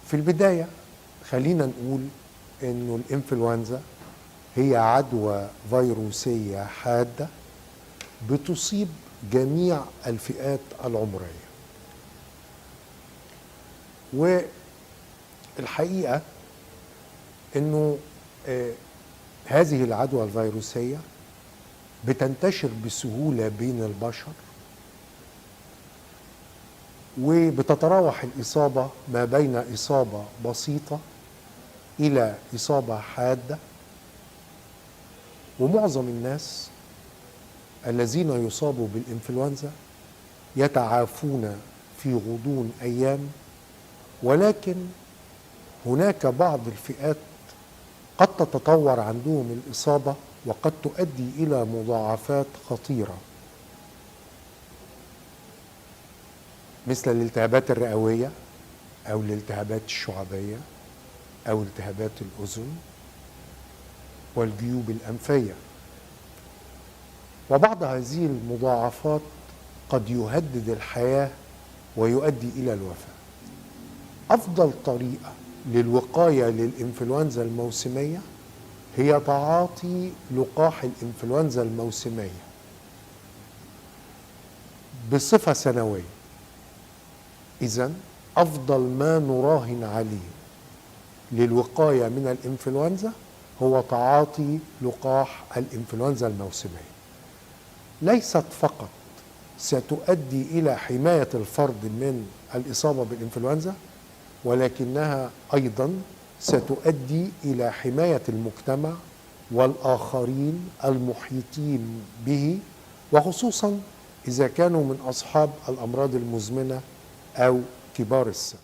في البداية خلينا نقول إنه الإنفلونزا هي عدوى فيروسية حادة بتصيب جميع الفئات العمرية. والحقيقة إنه هذه العدوى الفيروسية بتنتشر بسهولة بين البشر، وبتتراوح الإصابة ما بين إصابة بسيطة إلى إصابة حادة. ومعظم الناس الذين يصابوا بالإنفلونزا يتعافون في غضون أيام، ولكن هناك بعض الفئات قد تتطور عندهم الإصابة وقد تؤدي إلى مضاعفات خطيرة، مثل الالتهابات الرئوية أو الالتهابات الشعبية أو التهابات الأذن والجيوب الأنفية. وبعض هذه المضاعفات قد يهدد الحياة ويؤدي إلى الوفاة. أفضل طريقة للوقاية للإنفلونزا الموسمية هي تعاطي لقاح الإنفلونزا الموسمية بصفة سنوية. إذن أفضل ما نراهن عليه للوقاية من الإنفلونزا هو تعاطي لقاح الإنفلونزا الموسمية. ليست فقط ستؤدي إلى حماية الفرد من الإصابة بالإنفلونزا، ولكنها أيضا ستؤدي إلى حماية المجتمع والآخرين المحيطين به، وخصوصا إذا كانوا من أصحاب الأمراض المزمنة أو كبار السن.